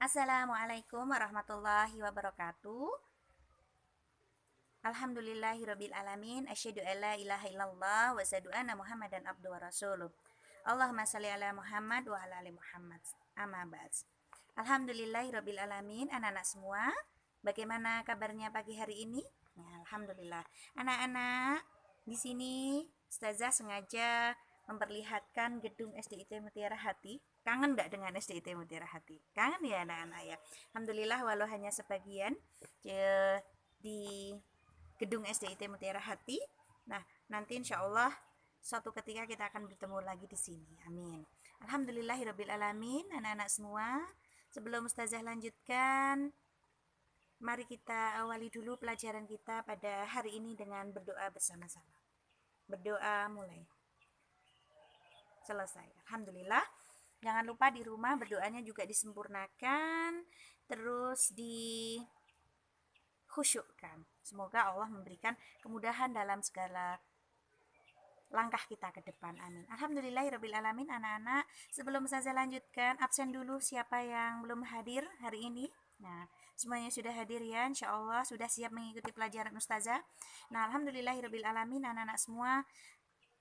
Assalamualaikum warahmatullahi wabarakatuh. Alhamdulillahirabbil alamin, asyhadu alla ilaha illallah wa asyhadu anna Muhammadan abduhu wa rasuluh. Allahumma shalli ala Muhammad wa ala ali Muhammad. Amma ba'd. Alhamdulillahirabbil alamin, anak-anak semua. Bagaimana kabarnya pagi hari ini? Ya, alhamdulillah. Anak-anak, di sini Ustazah sengaja memperlihatkan gedung SDIT Mutiara Hati. Kangen enggak dengan SDIT Mutiara Hati? Kangen ya anak-anak ya. Alhamdulillah walau hanya sebagian di gedung SDIT Mutiara Hati. Nah, nanti insya Allah suatu ketika kita akan bertemu lagi di sini. Amin. Alhamdulillahirabbil alamin, anak-anak semua. Sebelum Ustazah lanjutkan, mari kita awali dulu pelajaran kita pada hari ini dengan berdoa bersama-sama. Berdoa mulai. Selesai. Alhamdulillah. Jangan lupa di rumah berdoanya juga disempurnakan, terus dikhusyukkan. Semoga Allah memberikan kemudahan dalam segala langkah kita ke depan. Amin. Alhamdulillahirabbil alamin. Anak-anak, sebelum saya lanjutkan, absen dulu siapa yang belum hadir hari ini. Nah, semuanya sudah hadir ya, insya Allah sudah siap mengikuti pelajaran Ustazah. Nah, alhamdulillahirabbil alamin, anak-anak semua.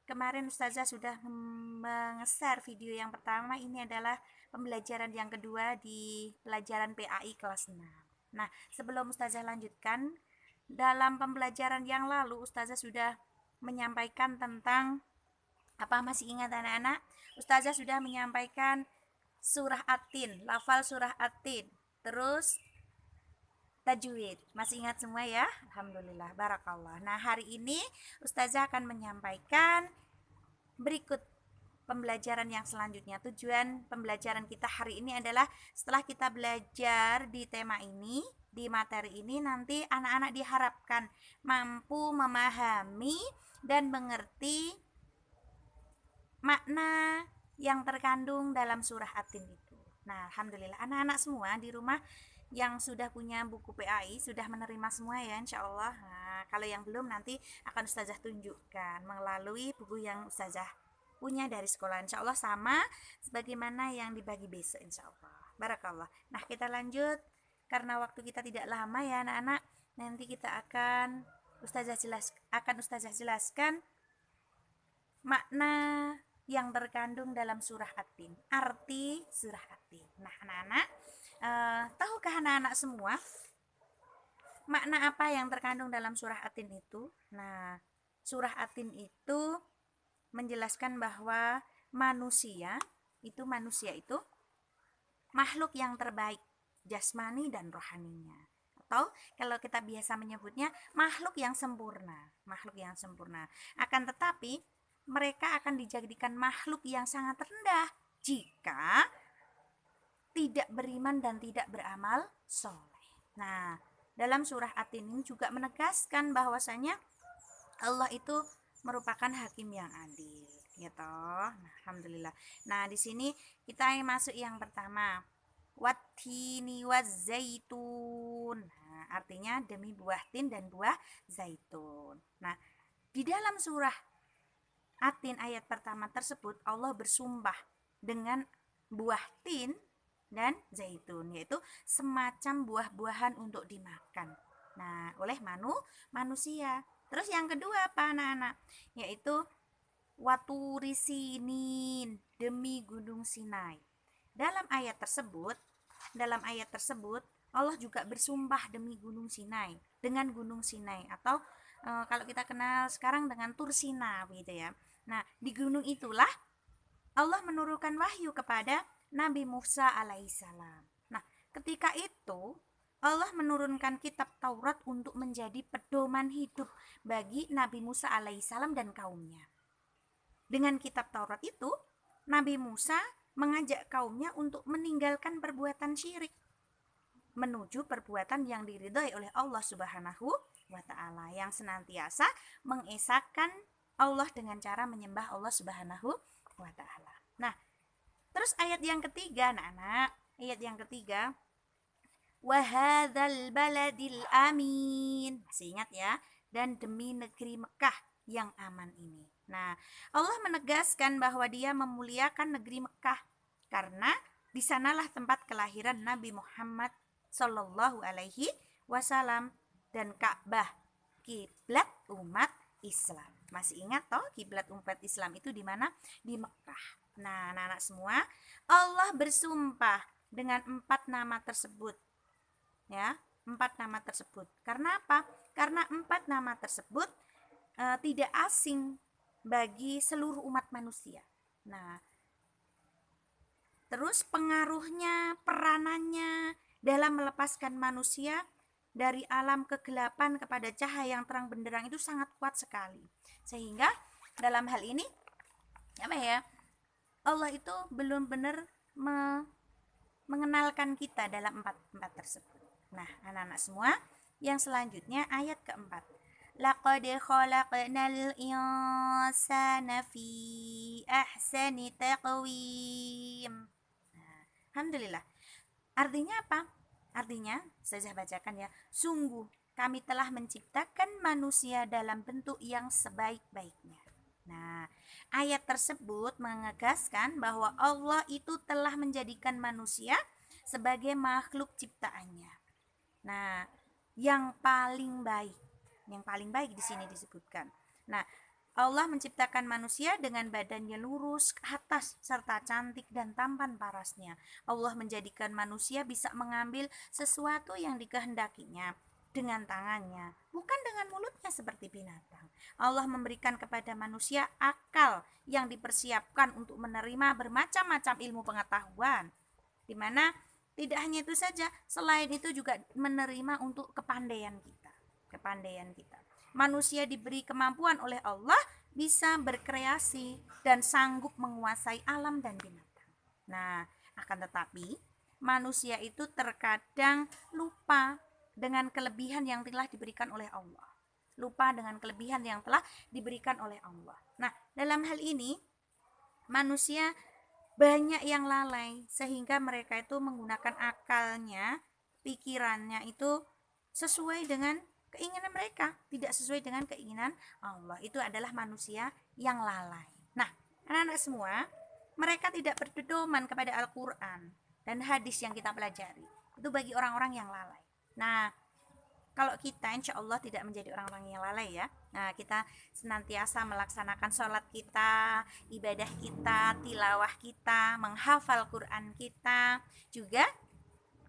Kemarin Ustazah sudah meng-share video yang pertama, ini adalah pembelajaran yang kedua di pelajaran PAI kelas 6. Nah, sebelum Ustazah lanjutkan, dalam pembelajaran yang lalu Ustazah sudah menyampaikan tentang apa, masih ingat anak-anak? Ustazah sudah menyampaikan surah At-Tin, lafal surah At-Tin, terus tajwid. Masih ingat semua ya? Alhamdulillah, barakallah. Nah, hari ini Ustazah akan menyampaikan berikut pembelajaran yang selanjutnya. Tujuan pembelajaran kita hari ini adalah setelah kita belajar di tema ini, di materi ini, nanti anak-anak diharapkan mampu memahami dan mengerti makna yang terkandung dalam surah At-Tin itu. Nah, alhamdulillah anak-anak semua di rumah yang sudah punya buku PAI sudah menerima semua ya, insya Allah. Nah, kalau yang belum nanti akan Ustazah tunjukkan melalui buku yang Ustazah punya dari sekolah, insya Allah sama sebagaimana yang dibagi besok, insya Allah. Barakallah. Nah, kita lanjut karena waktu kita tidak lama ya anak-anak. Nanti kita akan Ustazah jelaskan makna yang terkandung dalam surah At-Tin, arti surah At-Tin. Nah, anak-anak, tahukah anak-anak semua makna apa yang terkandung dalam surah At-Tin itu? Nah, surah At-Tin itu menjelaskan bahwa manusia itu makhluk yang terbaik jasmani dan rohaninya, atau kalau kita biasa menyebutnya makhluk yang sempurna. Akan tetapi mereka akan dijadikan makhluk yang sangat rendah jika tidak beriman dan tidak beramal soleh. Nah, dalam surah At-Tin ini juga menegaskan bahwasanya Allah itu merupakan hakim yang adil, ya toh. Nah, alhamdulillah. Nah, di sini kita masuk yang pertama. Wattini wazzaitun. Nah, artinya demi buah tin dan buah zaitun. Nah, di dalam surah At-Tin ayat pertama tersebut Allah bersumpah dengan buah tin dan zaitun, yaitu semacam buah-buahan untuk dimakan. Nah, oleh manusia. Terus yang kedua apa anak-anak? Yaitu waturi sinin, demi gunung Sinai. Dalam ayat tersebut Allah juga bersumpah demi gunung Sinai, dengan gunung Sinai, atau kalau kita kenal sekarang dengan Tur Sina gitu ya. Nah, di gunung itulah Allah menurunkan wahyu kepada Nabi Musa alaihissalam. Nah, ketika itu Allah menurunkan kitab Taurat untuk menjadi pedoman hidup bagi Nabi Musa alaihissalam dan kaumnya. Dengan kitab Taurat itu, Nabi Musa mengajak kaumnya untuk meninggalkan perbuatan syirik menuju perbuatan yang diridhai oleh Allah Subhanahu wa Ta'ala, yang senantiasa mengesahkan Allah dengan cara menyembah Allah Subhanahu wa Ta'ala. Nah, terus ayat yang ketiga anak-anak, wahadzal baladil amin, masih ingat ya, dan demi negeri Mekah yang aman ini. Nah, Allah menegaskan bahwa Dia memuliakan negeri Mekah karena di sanalah tempat kelahiran Nabi Muhammad Sallallahu Alaihi Wasallam, dan Ka'bah kiblat umat Islam. Masih ingat toh kiblat umat Islam itu di mana? Di Mekah. Nah, anak-anak semua, Allah bersumpah dengan 4 nama tersebut. Ya, 4 nama tersebut. Karena apa? Karena 4 nama tersebut tidak asing bagi seluruh umat manusia. Nah, terus pengaruhnya, peranannya dalam melepaskan manusia dari alam kegelapan kepada cahaya yang terang benderang itu sangat kuat sekali. Sehingga dalam hal ini apa ya? Allah itu belum benar mengenalkan kita dalam 4 tersebut. Nah, anak-anak semua, yang selanjutnya ayat keempat. Laqad khalaqnal insana fi ahsani taqwim. Nah, alhamdulillah. Artinya apa? Artinya, saya bacakan ya. Sungguh kami telah menciptakan manusia dalam bentuk yang sebaik-baiknya. Nah, ayat tersebut menegaskan bahwa Allah itu telah menjadikan manusia sebagai makhluk ciptaannya. Nah, yang paling baik di sini disebutkan. Nah, Allah menciptakan manusia dengan badannya lurus ke atas serta cantik dan tampan parasnya. Allah menjadikan manusia bisa mengambil sesuatu yang dikehendakinya dengan tangannya, bukan dengan mulutnya seperti binatang. Allah memberikan kepada manusia akal yang dipersiapkan untuk menerima bermacam-macam ilmu pengetahuan, di mana tidak hanya itu saja, selain itu juga menerima untuk kepandaian kita. Manusia diberi kemampuan oleh Allah bisa berkreasi dan sanggup menguasai alam dan binatang. Nah, akan tetapi manusia itu terkadang lupa dengan kelebihan yang telah diberikan oleh Allah. Nah, dalam hal ini manusia banyak yang lalai sehingga mereka itu menggunakan akalnya, pikirannya itu sesuai dengan keinginan mereka, tidak sesuai dengan keinginan Allah. Itu adalah manusia yang lalai. Nah, anak-anak semua, mereka tidak berpedoman kepada Al-Quran dan hadis yang kita pelajari. Itu bagi orang-orang yang lalai. Nah, kalau kita insya Allah tidak menjadi orang-orang yang lalai ya. Nah, kita senantiasa melaksanakan sholat kita, ibadah kita, tilawah kita, menghafal Quran kita, juga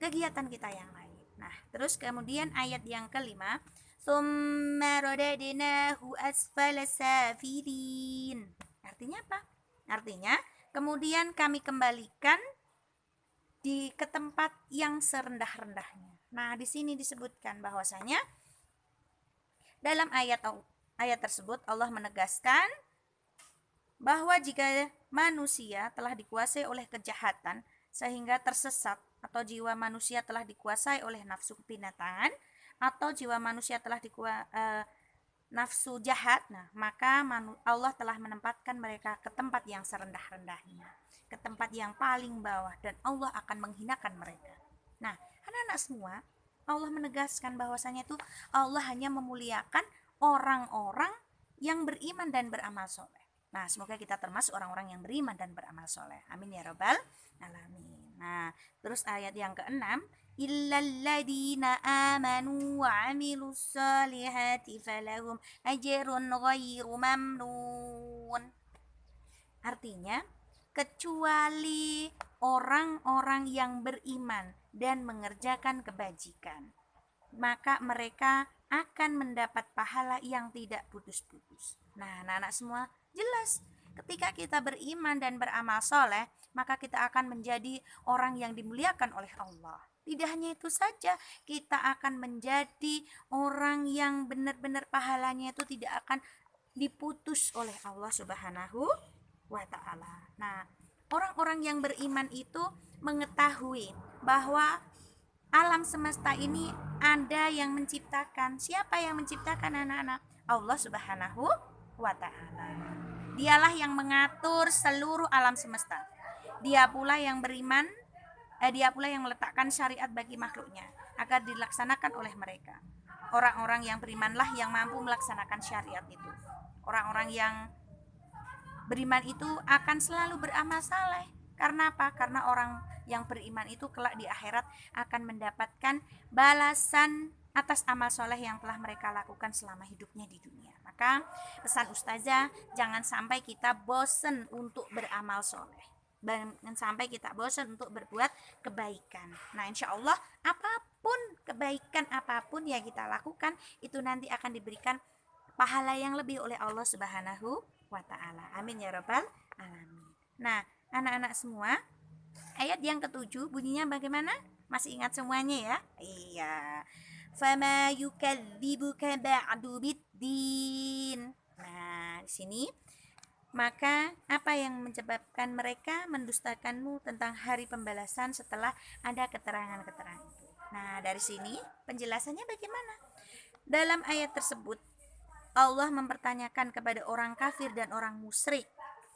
kegiatan kita yang lain. Nah, terus kemudian ayat yang kelima, summa radadnahu asfala safilin. Artinya apa? Artinya kemudian kami kembalikan ke tempat yang serendah-rendahnya. Nah, di sini disebutkan bahwasanya dalam ayat tersebut Allah menegaskan bahwa jika manusia telah dikuasai oleh kejahatan sehingga tersesat, atau jiwa manusia telah dikuasai oleh nafsu kebinatangan, atau jiwa manusia telah nafsu jahat, nah maka Allah telah menempatkan mereka ke tempat yang serendah-rendahnya, ke tempat yang paling bawah, dan Allah akan menghinakan mereka. Nah, anak-anak semua, Allah menegaskan bahwasanya itu Allah hanya memuliakan orang-orang yang beriman dan beramal soleh. Nah, semoga kita termasuk orang-orang yang beriman dan beramal soleh. Amin ya rabbal alamin. Nah, terus ayat yang keenam, illalladzina amanu wa amilus solihati falahum ajrun ghairu mamnun. Artinya, kecuali orang-orang yang beriman dan mengerjakan kebajikan, maka mereka akan mendapat pahala yang tidak putus-putus. Nah, anak-anak semua, jelas ketika kita beriman dan beramal soleh, maka kita akan menjadi orang yang dimuliakan oleh Allah. Tidak hanya itu saja, kita akan menjadi orang yang benar-benar pahalanya itu tidak akan diputus oleh Allah Subhanahu wa ta'ala. Nah, orang-orang yang beriman itu mengetahui bahwa alam semesta ini ada yang menciptakan. Siapa yang menciptakan, anak-anak? Allah Subhanahu wa ta'ala. Dialah yang mengatur seluruh alam semesta. Dia pula yang beriman, dia pula yang meletakkan syariat bagi makhluknya agar dilaksanakan oleh mereka. Orang-orang yang berimanlah yang mampu melaksanakan syariat itu. Orang-orang yang beriman itu akan selalu beramal saleh, Karena apa? Karena orang yang beriman itu kelak di akhirat akan mendapatkan balasan atas amal soleh yang telah mereka lakukan selama hidupnya di dunia. Maka pesan ustazah, jangan sampai kita bosen untuk beramal soleh, jangan sampai kita bosan untuk berbuat kebaikan. Nah, insya Allah apapun kebaikan apapun yang kita lakukan itu nanti akan diberikan pahala yang lebih oleh Allah Subhanahu wa taala. Amin ya rabbal alamin. Nah, anak-anak semua, ayat yang ketujuh bunyinya bagaimana? Masih ingat semuanya ya? Iya. Fama yukadzibuka ba'du biddin. Nah, di sini maka apa yang menyebabkan mereka mendustakanmu tentang hari pembalasan setelah ada keterangan-keterangan itu. Nah, dari sini penjelasannya bagaimana? Dalam ayat tersebut Allah mempertanyakan kepada orang kafir dan orang musyrik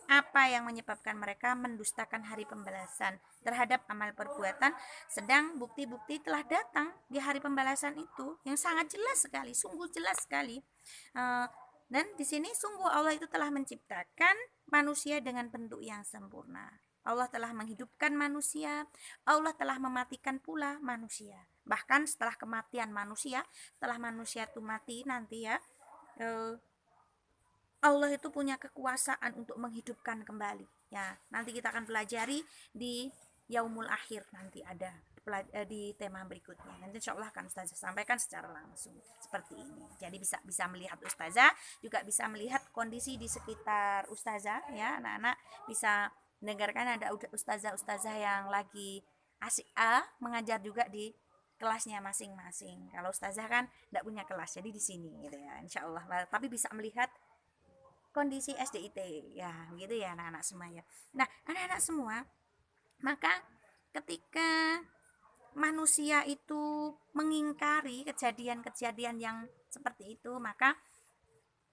apa yang menyebabkan mereka mendustakan hari pembalasan terhadap amal perbuatan, sedang bukti-bukti telah datang di hari pembalasan itu yang sangat jelas sekali, sungguh jelas sekali. Dan di sini sungguh Allah itu telah menciptakan manusia dengan bentuk yang sempurna. Allah telah menghidupkan manusia, Allah telah mematikan pula manusia. Bahkan setelah kematian manusia, setelah manusia itu mati nanti ya, Allah itu punya kekuasaan untuk menghidupkan kembali. Ya, nanti kita akan pelajari di Yaumul Akhir, nanti ada di tema berikutnya. Nanti insya Allah akan Ustazah sampaikan secara langsung seperti ini. Jadi bisa melihat Ustazah, juga bisa melihat kondisi di sekitar Ustazah ya, anak-anak bisa mendengarkan ada Ustazah yang lagi asik mengajar juga di kelasnya masing-masing. Kalau Ustazah kan tidak punya kelas, jadi di sini gitu ya, insya Allah. Tapi bisa melihat kondisi SDIT ya, begitu ya anak-anak semua ya. Nah, anak-anak semua, maka ketika manusia itu mengingkari kejadian-kejadian yang seperti itu, maka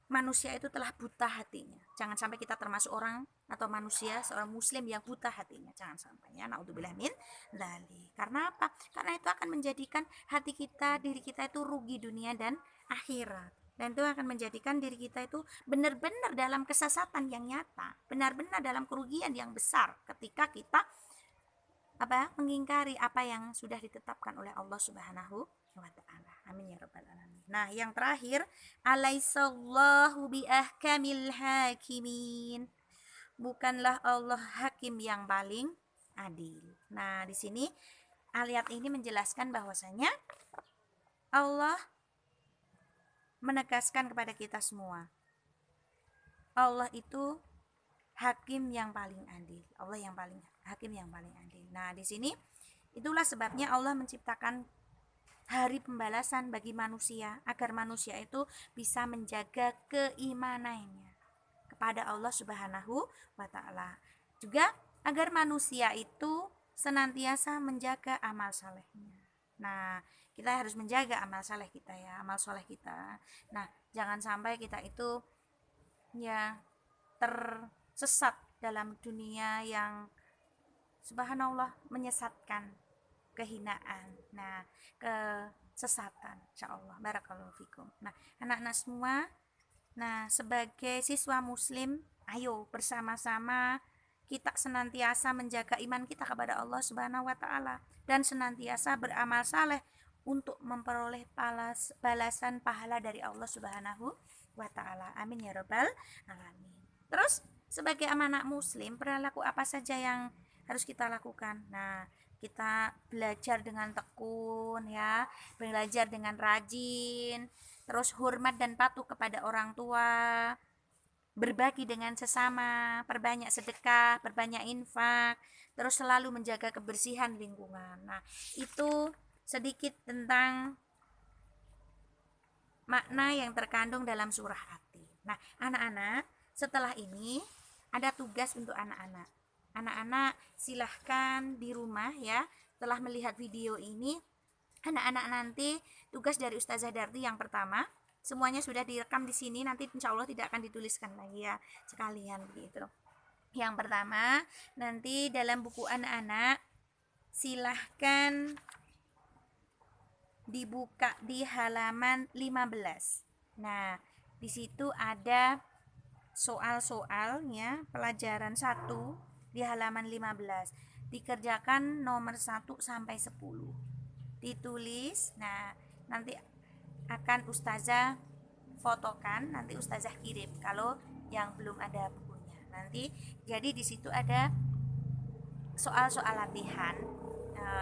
manusia itu telah buta hatinya. Jangan sampai kita termasuk orang atau manusia, seorang muslim yang buta hatinya, jangan sampai ya, naudzubillah min dzalik. Karena apa? Karena itu akan menjadikan hati kita, diri kita itu rugi dunia dan akhirat, dan itu akan menjadikan diri kita itu benar-benar dalam kesesatan yang nyata, benar-benar dalam kerugian yang besar ketika kita mengingkari apa yang sudah ditetapkan oleh Allah Subhanahu wa taala. Amin ya rabbal alamin. Nah, yang terakhir, alaisallahu biahkamil hakimin. Bukanlah Allah hakim yang paling adil. Nah, di sini ayat ini menjelaskan bahwasanya Allah menegaskan kepada kita semua, Allah itu hakim yang paling adil. Allah yang paling hakim yang paling adil. Nah, di sini itulah sebabnya Allah menciptakan hari pembalasan bagi manusia, agar manusia itu bisa menjaga keimanannya kepada Allah Subhanahu wa taala. Juga agar manusia itu senantiasa menjaga amal salehnya. Nah, kita harus menjaga amal saleh kita ya, amal soleh kita. Nah, jangan sampai kita itu ya tersesat dalam dunia yang subhanallah menyesatkan, kehinaan, nah kesesatan, insyaallah. Barakallahu fikum. Nah, anak-anak semua, nah sebagai siswa muslim, ayo bersama-sama kita senantiasa menjaga iman kita kepada Allah Subhanahu wa taala dan senantiasa beramal saleh untuk memperoleh balasan pahala dari Allah Subhanahu wa taala. Amin ya rabbal alamin. Terus sebagai anak muslim, perilaku apa saja yang harus kita lakukan? Nah, kita belajar dengan tekun ya, belajar dengan rajin, terus hormat dan patuh kepada orang tua, berbagi dengan sesama, perbanyak sedekah, perbanyak infak, terus selalu menjaga kebersihan lingkungan. Nah, itu sedikit tentang makna yang terkandung dalam surah Hati. Nah, anak-anak, setelah ini ada tugas untuk anak-anak. Anak-anak silahkan di rumah ya, setelah melihat video ini, anak-anak nanti tugas dari Ustazah Darti yang pertama, semuanya sudah direkam di sini, nanti insya Allah tidak akan dituliskan lagi ya, sekalian begitu. Yang pertama, nanti dalam buku anak-anak silahkan dibuka di halaman 15. Nah, di situ ada soal-soalnya pelajaran 1 di halaman 15. Dikerjakan nomor 1 sampai 10. Ditulis. Nah, nanti akan ustazah fotokan, nanti ustazah kirim kalau yang belum ada bukunya. Nanti jadi di situ ada soal-soal latihan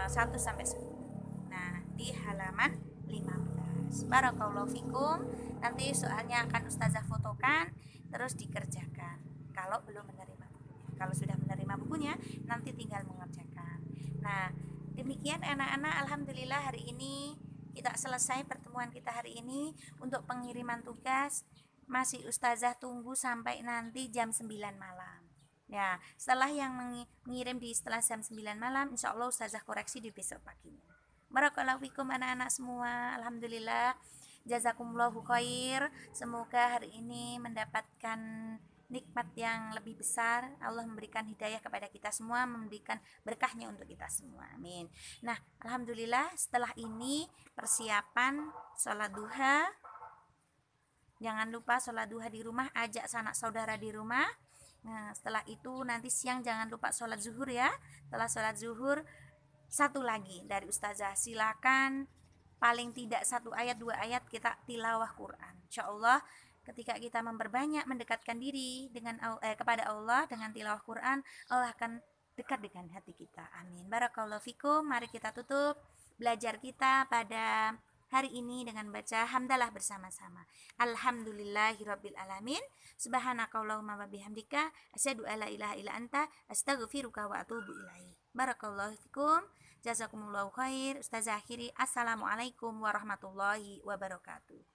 1 sampai 10. Nah, di halaman 15. Barakallahu fikum. Nanti soalnya akan ustazah fotokan terus dikerjakan kalau belum menerima bukunya. Kalau sudah menerima bukunya, nanti tinggal mengerjakan. Nah, demikian anak-anak, alhamdulillah hari ini kita selesai pertemuan kita hari ini. Untuk pengiriman tugas masih ustazah tunggu sampai nanti jam 9 malam. Ya, setelah yang mengirim di setelah jam 9 malam, insya Allah ustazah koreksi di besok paginya. Barakallahu fikum anak-anak semua. Alhamdulillah, jazakumullahu khair. Semoga hari ini mendapatkan nikmat yang lebih besar. Allah memberikan hidayah kepada kita semua, memberikan berkahnya untuk kita semua. Amin. Nah, alhamdulillah setelah ini persiapan sholat duha. Jangan lupa sholat duha di rumah, ajak sanak saudara di rumah. Nah, setelah itu nanti siang jangan lupa sholat zuhur ya. Setelah sholat zuhur, satu lagi dari ustazah, silakan paling tidak 1 ayat 2 ayat kita tilawah Quran. Insyaallah ketika kita memperbanyak mendekatkan diri dengan kepada Allah dengan tilawah Quran, Allah akan dekat dengan hati kita. Amin. Barakallahu fikum. Mari kita tutup belajar kita pada hari ini dengan baca hamdalah bersama-sama. Alhamdulillahirabbil alamin. Subhanakallahumma wa bihamdika asyhadu alla ilaha illa anta astaghfiruka wa atubu ilaik. Barakallahu fikum. Jazakumullahu khair. Ustazah akhiri. Assalamualaikum warahmatullahi wabarakatuh.